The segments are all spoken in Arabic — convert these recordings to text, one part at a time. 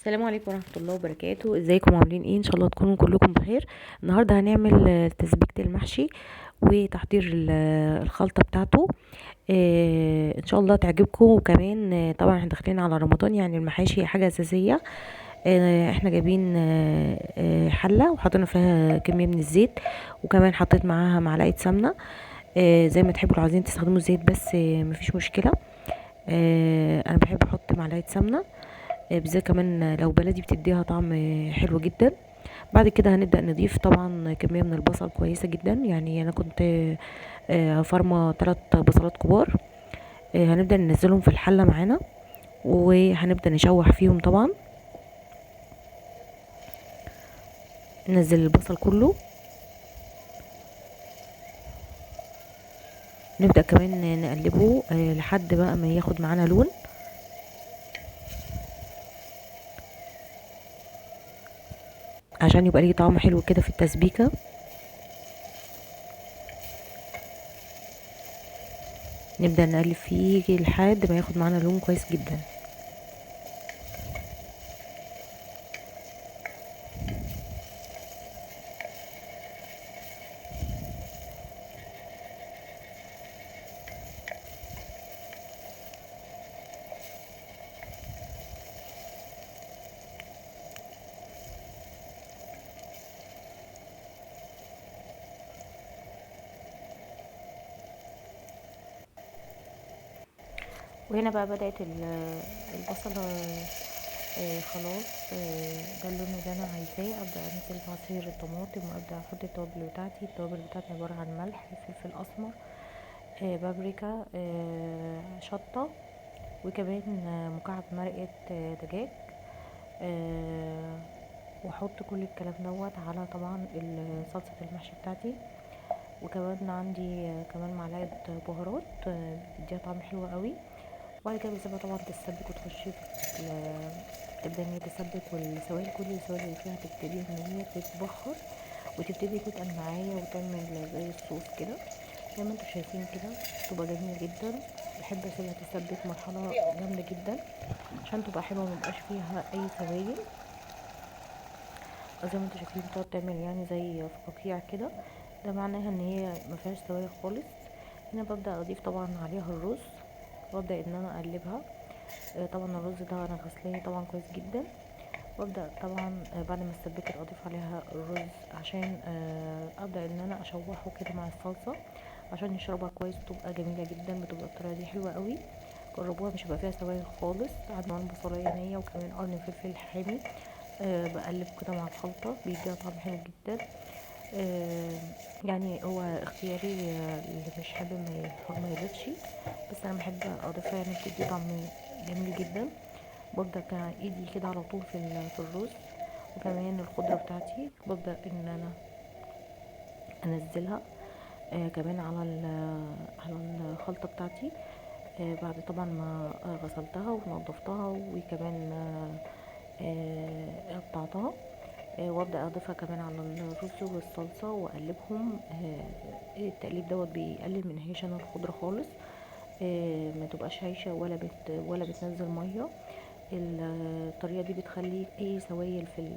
السلام عليكم ورحمة الله وبركاته. ازيكم عاملين ايه؟ ان شاء الله تكونوا كلكم بخير. النهارده هنعمل تسبيكة المحشي وتحضير الخلطة بتاعته. ان شاء الله تعجبكم. وكمان طبعا احنا داخلين على رمضان، يعني المحاشي حاجة اساسية. احنا جايبين حلة وحطينا فيها كمية من الزيت، وكمان حطيت معاها معلقة سمنة. زي ما تحبوا، لو عايزين تستخدموا الزيت بس مفيش مشكلة. انا بحب احط معلقة سمنة، بالذات كمان لو بلدي بتديها طعم حلو جدا. بعد كده هنبدأ نضيف طبعا كمية من البصل كويسة جدا، يعني انا كنت فرمة 3 بصلات كبار. هنبدأ ننزلهم في الحلة معانا، وهنبدأ نشوح فيهم طبعا. ننزل البصل كله، نبدأ كمان نقلبه لحد بقى ما ياخد معانا لون، عشان يبقى ليه طعم حلو كده في التسبيكة. نبدأ نقلب فيه لحد ما ياخد معانا لون كويس جدا. وهنا بقى بدأت البصلة خلاص. ده اللون اللي انا عايزاه. ابدا انزل بعصير الطماطم، وابدا احط التوابل بتاعتي. التوابل بتاعتي عباره عن ملح، فلفل اسمر، بابريكا، شطه، وكمان مكعب مرقه دجاج. واحط كل الكلام دوت على طبعا صلصه المحشي بتاعتي. وكمان عندي كمان معلقه بهارات بتديها طعم حلو قوي. وبعد كده بسيبها طبعا تتسبك وتخش في تبدا ان هي تتسبك، والسوائل كل السوائل اللي فيها تبتدي ان هي تتبخر، وتبتدي تتقل معايا وتعمل زي الصوص كده، زي ما انتم شايفين كده. تبقى جميله جدا. بحب اسيبها تتسبك مرحله جامده جدا عشان تبقى حلوه، ميبقاش فيها اي سوائل. زي ما انتم شايفين بتقعد تعمل يعني زي فقاقيع كده، ده معناها ان هي مفيهاش سوائل خالص. هنا ببدا اضيف طبعا عليها الرز، وابدا ان انا اقلبها. طبعا الرز ده انا غسلاه طبعا كويس جدا. وابدا طبعا بعد ما استبكت اضيف عليها الرز، عشان ابدا ان انا اشوحه كده مع الصلصه عشان يشربها كويس، وتبقى جميله جدا. بتبقى الطريقه دي حلوه قوي، جربوها. مش هيبقى فيها سوائل خالص. عندنا بصلايه نيه، وكمان قرن فلفل حامي. بقلب كده مع الخلطه، بيديها طعم حلو جدا. يعني هو اختياري، اللي مش حابب ما يضيفش، بس انا بحب اضيفها، يعني بتدي طعم جميل جدا. ببدا ايدي كده على طول في الرز، وكمان الخضره بتاعتي ببدا ان انا انزلها كمان على الخلطه بتاعتي. بعد طبعا ما غسلتها ونضفتها، وكمان قطعتها. وابدا اضيفها كمان على الرز والصلصه واقلبهم. التقليب دوت بيقلل من هيشان الخضره خالص. ما تبقاش هايشه ولا بتنزل ميه. الطريقه دي بتخلي اي سوائل في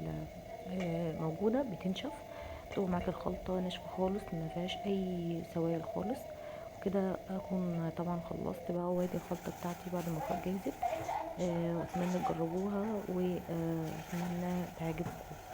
موجوده بتنشف، بتبقى معاك الخلطه ناشفه خالص، ما فيهاش اي سوائل خالص. وكده اكون طبعا خلصت بقى، وادي الخلطه بتاعتي بعد ما جهزت. واتمنى تجربوها، واتمنى تعجبكم.